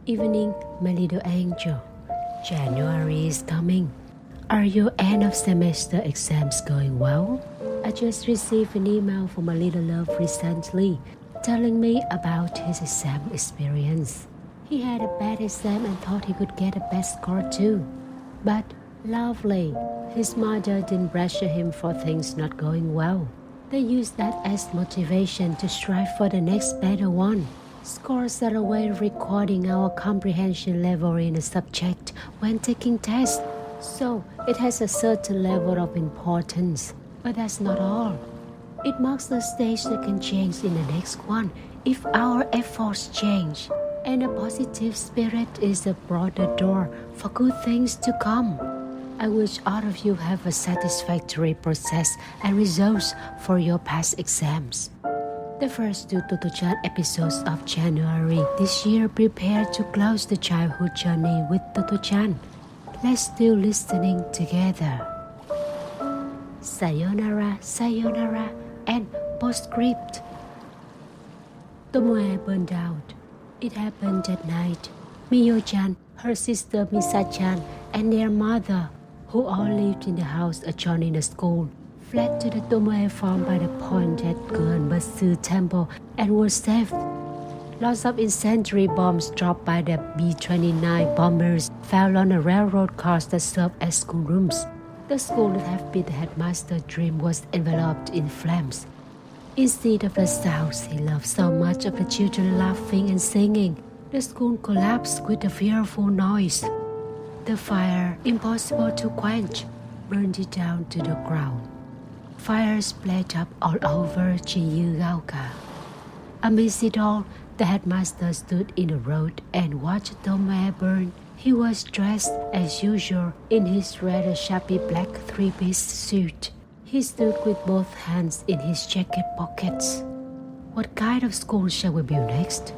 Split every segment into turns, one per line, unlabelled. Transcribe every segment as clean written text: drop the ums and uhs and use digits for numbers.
Evening, my little angel. January is coming. Are your end of semester exams going well? I just received an email from my little love recently telling me about his exam experience. He had a bad exam and thought he could get a bad score too. But lovely, his mother didn't pressure him for things not going well. They used that as motivation to strive for the next better one. Scores are a way of recording our comprehension level in a subject when taking tests. So it has a certain level of importance, but that's not all. It marks the stage that can change in the next one if our efforts change. And a positive spirit is a broader door for good things to come. I wish all of you have a satisfactory process and results for your past exams. The first two Totto-chan episodes of January this year prepare to close the childhood journey with Tottochan. Let's do listening together. Sayonara, Sayonara, and Postscript. Tomoe burned out. It happened at night. Mio-chan, her sister Misa-chan, and their mother, who all lived in the house adjoining the school, fled to the Tomoe farm by the pointed Gyeonbasu temple and were saved. Lots of incendiary bombs dropped by the B-29 bombers fell on the railroad cars that served as schoolrooms. The school that had been the headmaster's dream was enveloped in flames. Instead of the sounds he loved so much of the children laughing and singing, the school collapsed with a fearful noise. The fire, impossible to quench, burned it down to the ground. Fire splashed up all over Chiyugaoka. Amidst it all, the headmaster stood in the road and watched Tomoe burn. He was dressed as usual in his rather shabby black three-piece suit. He stood with both hands in his jacket pockets. What kind of school shall we build next?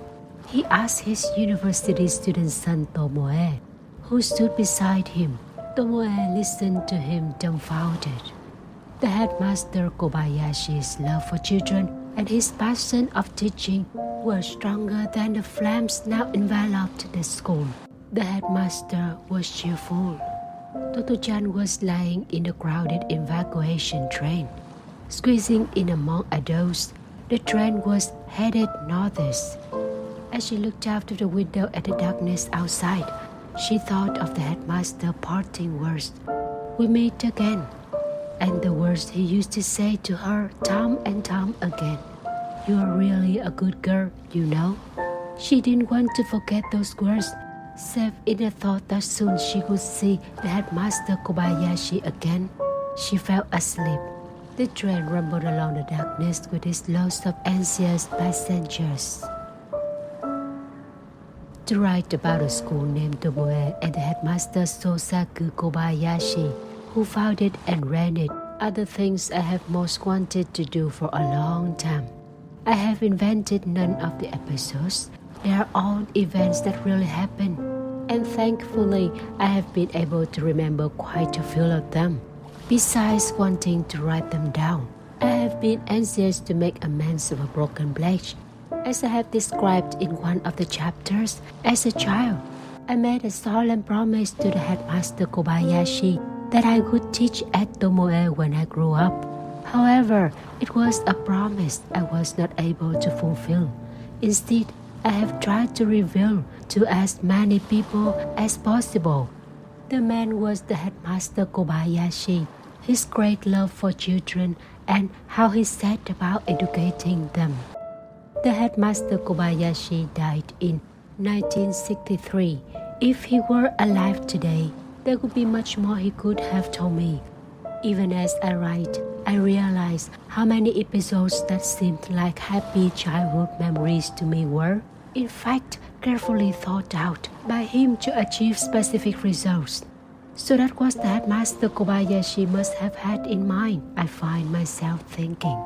He asked his university student son Tomoe, who stood beside him. Tomoe listened to him dumbfounded. The headmaster Kobayashi's love for children and his passion of teaching were stronger than the flames now enveloped the school. The headmaster was cheerful. Totto-chan was lying in the crowded evacuation train. Squeezing in among adults, the train was headed northeast. As she looked out of the window at the darkness outside, she thought of the headmaster's parting words, "We meet again," and the words he used to say to her time and time again, "You are really a good girl, you know." She didn't want to forget those words, save in the thought that soon she would see the headmaster Kobayashi again. She fell asleep. The train rumbled along the darkness with its loads of anxious passengers. To write about a school named Tomoe and the headmaster Sosaku Kobayashi, who founded and ran it, are the things I have most wanted to do for a long time. I have invented none of the episodes. They are all events that really happened, and thankfully I have been able to remember quite a few of them. Besides wanting to write them down, I have been anxious to make amends of a broken pledge. As I have described in one of the chapters, as a child, I made a solemn promise to the headmaster Kobayashi that I would teach at Tomoe when I grew up. However, it was a promise I was not able to fulfill. Instead, I have tried to reveal to as many people as possible. The man was the headmaster Kobayashi, his great love for children, and how he set about educating them. The headmaster Kobayashi died in 1963. If he were alive today, there would be much more he could have told me. Even as I write, I realize how many episodes that seemed like happy childhood memories to me were, in fact, carefully thought out by him to achieve specific results. So that was the headmaster Kobayashi must have had in mind, I find myself thinking.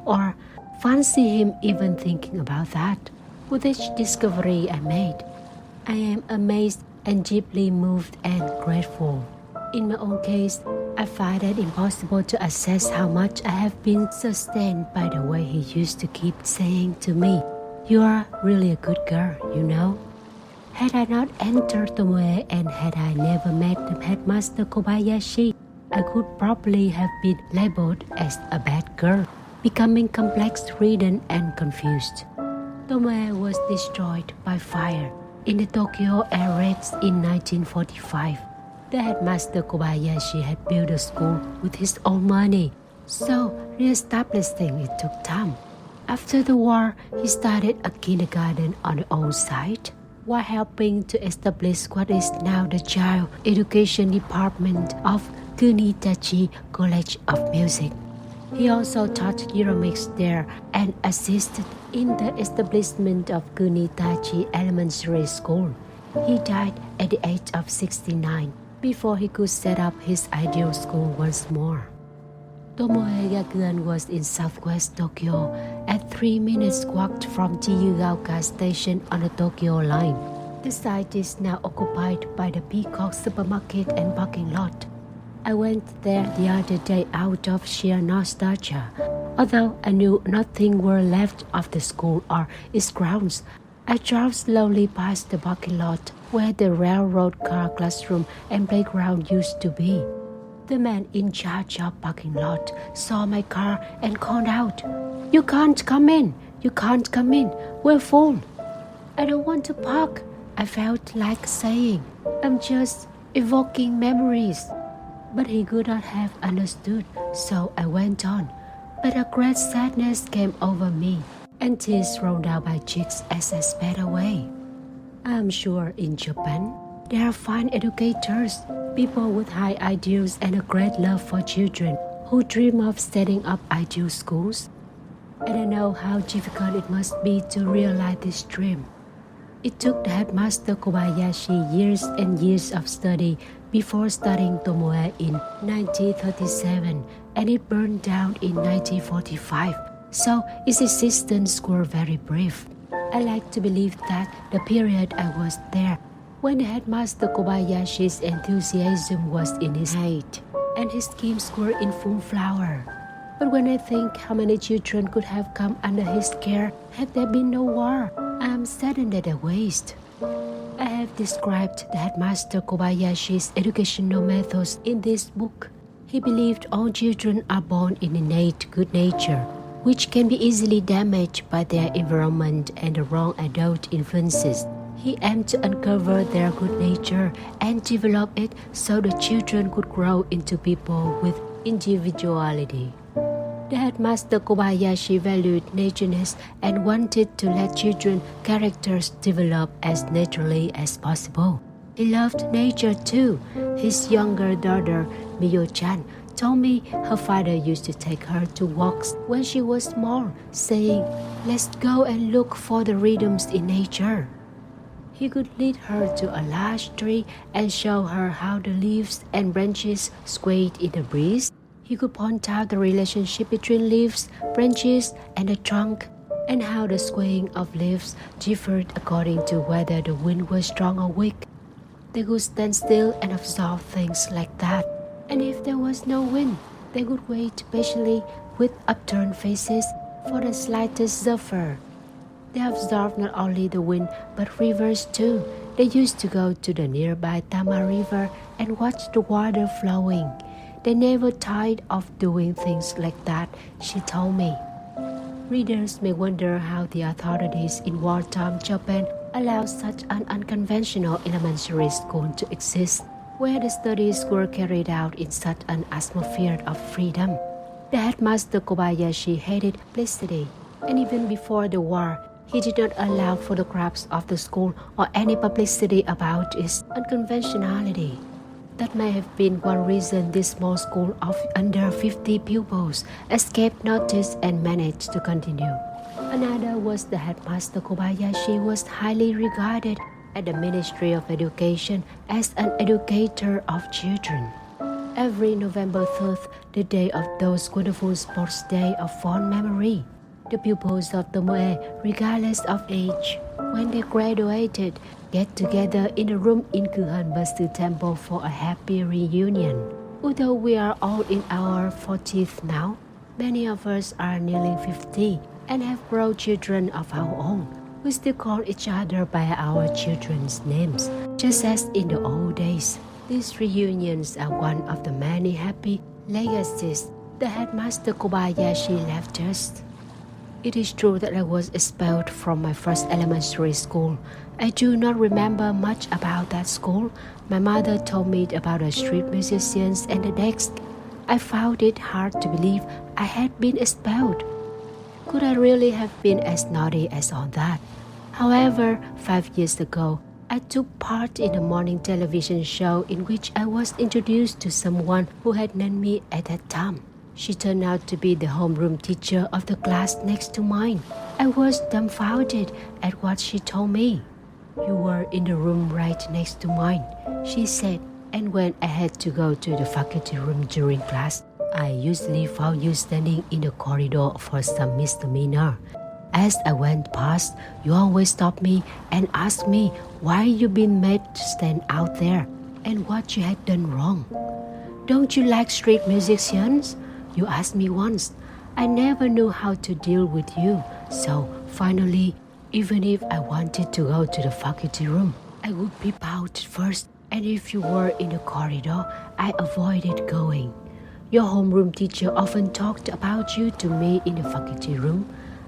Or fancy him even thinking about that. With each discovery I made, I am amazed and deeply moved and grateful. In my own case, I find it impossible to assess how much I have been sustained by the way he used to keep saying to me, "You are really a good girl, you know." Had I not entered Tomoe and had I never met the headmaster Kobayashi, I could probably have been labeled as a bad girl, becoming complex-ridden and confused. Tomoe was destroyed by fire in the Tokyo air raids in 1945. The headmaster Kobayashi had built a school with his own money, so re-establishing it took time. After the war, he started a kindergarten on the old site, while helping to establish what is now the Child Education Department of Kunitachi College of Music. He also taught ceramics there and assisted in the establishment of Kunitachi Elementary School. He died at the age of 69 before he could set up his ideal school once more. Tomoe Gakuen was in southwest Tokyo, at 3 minutes walk from Chiyugaoka Station on the Tokyo line. The site is now occupied by the Peacock supermarket and parking lot. I went there the other day out of sheer nostalgia. Although I knew nothing were left of the school or its grounds, I drove slowly past the parking lot where the railroad car classroom and playground used to be. The man in charge of parking lot saw my car and called out, "You can't come in! You can't come in! We're full!" "I don't want to park," I felt like saying. "I'm just evoking memories." But he could not have understood, so I went on. But a great sadness came over me, and tears rolled down my cheeks as I sped away. I'm sure in Japan, there are fine educators, people with high ideals and a great love for children who dream of setting up ideal schools. And I know how difficult it must be to realize this dream. It took the headmaster Kobayashi years and years of study before starting Tomoe in 1937, and it burned down in 1945, so its existence were very brief. I like to believe that the period I was there, when the headmaster Kobayashi's enthusiasm was in his height, and his schemes were in full flower. But when I think how many children could have come under his care had there been no war, I am saddened at the waste. I have described the headmaster Kobayashi's educational methods in this book. He believed all children are born in innate good nature, which can be easily damaged by their environment and the wrong adult influences. He aimed to uncover their good nature and develop it so the children could grow into people with individuality. The headmaster Kobayashi valued natureness and wanted to let children's characters develop as naturally as possible. He loved nature too. His younger daughter, Mio-chan, told me her father used to take her to walks when she was small, saying, "Let's go and look for the rhythms in nature." He could lead her to a large tree and show her how the leaves and branches swayed in the breeze. He could point out the relationship between leaves, branches, and the trunk, and how the swaying of leaves differed according to whether the wind was strong or weak. They could stand still and observe things like that. And if there was no wind, they would wait patiently with upturned faces for the slightest zephyr. They observed not only the wind but rivers too. They used to go to the nearby Tama River and watch the water flowing. They never tired of doing things like that, she told me. Readers may wonder how the authorities in wartime Japan allowed such an unconventional elementary school to exist, where the studies were carried out in such an atmosphere of freedom. The headmaster Kobayashi hated publicity, and even before the war, he did not allow photographs of the school or any publicity about its unconventionality. That may have been one reason this small school of under 50 pupils escaped notice and managed to continue. Another was the headmaster Kobayashi was highly regarded at the Ministry of Education as an educator of children. Every November 3rd, the day of those wonderful sports days of fond memory, the pupils of Tomoe, regardless of age, when they graduated, get together in a room in Kuhan Basu Temple for a happy reunion. Although we are all in our 40s now, many of us are nearly 50 and have grown children of our own. We still call each other by our children's names, just as in the old days. These reunions are one of the many happy legacies the headmaster Kobayashi left us. It is true that I was expelled from my first elementary school. I do not remember much about that school. My mother told me about the street musicians and the desk. I found it hard to believe I had been expelled. Could I really have been as naughty as all that? However, 5 years ago, I took part in a morning television show in which I was introduced to someone who had known me at that time. She turned out to be the homeroom teacher of the class next to mine. I was dumbfounded at what she told me. "You were in the room right next to mine," she said, "and when I had to go to the faculty room during class, I usually found you standing in the corridor for some misdemeanor. As I went past, you always stopped me and asked me why you'd been made to stand out there and what you had done wrong. Don't you like street musicians? You asked me once. I never knew how to deal with you, so finally, even if I wanted to go to the faculty room, I would peep out first, and if you were in the corridor, I avoided going. Your homeroom teacher often talked about you to me in the faculty room.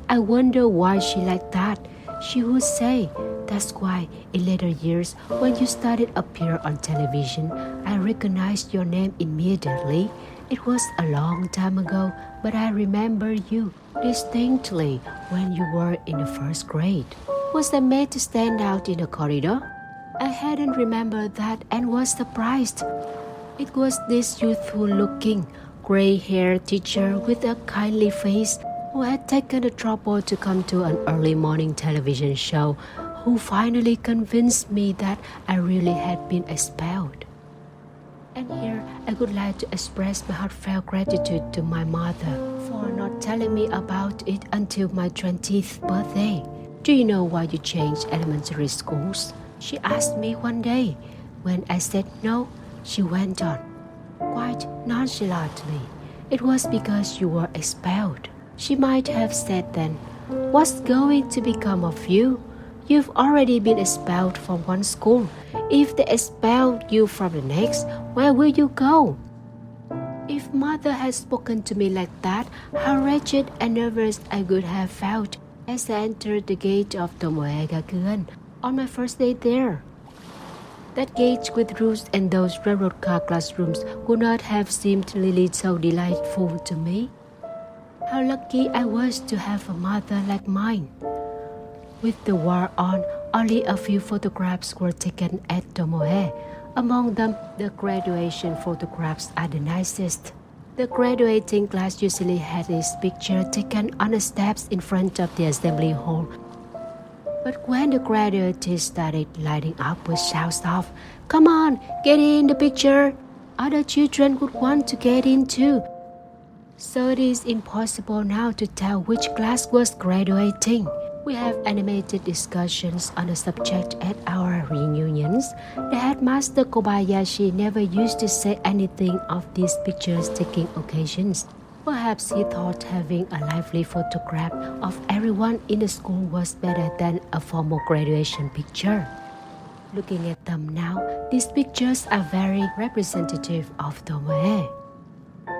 I wonder why she liked that. She would say, that's why in later years, when you started appear on television, I recognized your name immediately. It was a long time ago, but I remember you distinctly when you were in the first grade. Was I made to stand out in the corridor? I hadn't remembered that and was surprised. It was this youthful-looking, gray-haired teacher with a kindly face who had taken the trouble to come to an early morning television show who finally convinced me that I really had been expelled. And here I would like to express my heartfelt gratitude to my mother for not telling me about it until my 20th birthday. "Do you know why you changed elementary schools?" she asked me one day. When I said no, she went on, quite nonchalantly, "It was because you were expelled." She might have said then, "What's going to become of you? You've already been expelled from one school. If they expel you from the next, where will you go?" If mother had spoken to me like that, how wretched and nervous I would have felt as I entered the gate of Tomoe-gakuen on my first day there. That gate with roofs and those railroad car classrooms would not have seemed really so delightful to me. How lucky I was to have a mother like mine. With the war on, only a few photographs were taken at Tomoe. Among them, the graduation photographs are the nicest. The graduating class usually had its picture taken on the steps in front of the assembly hall. But when the graduates started lighting up with shouts of, "Come on, get in the picture," other children would want to get in too. So it is impossible now to tell which class was graduating. We have animated discussions on the subject at our reunions. The headmaster Kobayashi never used to say anything of these pictures-taking occasions. Perhaps he thought having a lively photograph of everyone in the school was better than a formal graduation picture. Looking at them now, these pictures are very representative of Tomoe.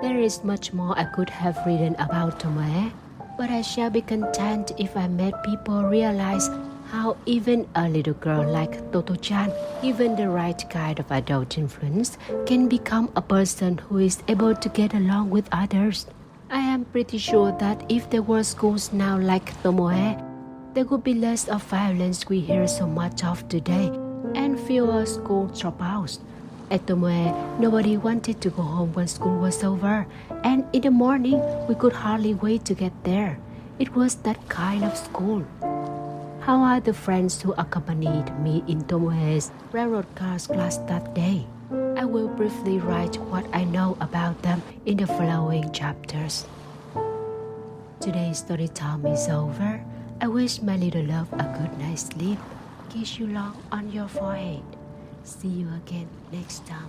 There is much more I could have written about Tomoe, but I shall be content if I made people realize how even a little girl like Totto-chan, given the right kind of adult influence, can become a person who is able to get along with others. I am pretty sure that if there were schools now like Tomoe, there would be less of violence we hear so much of today, and fewer school dropouts. At Tomoe, nobody wanted to go home when school was over, and in the morning, we could hardly wait to get there. It was that kind of school. How are the friends who accompanied me in Tomoe's railroad cars class that day? I will briefly write what I know about them in the following chapters. Today's story time is over. I wish my little love a good night's sleep. Kiss you long on your forehead. See you again next time.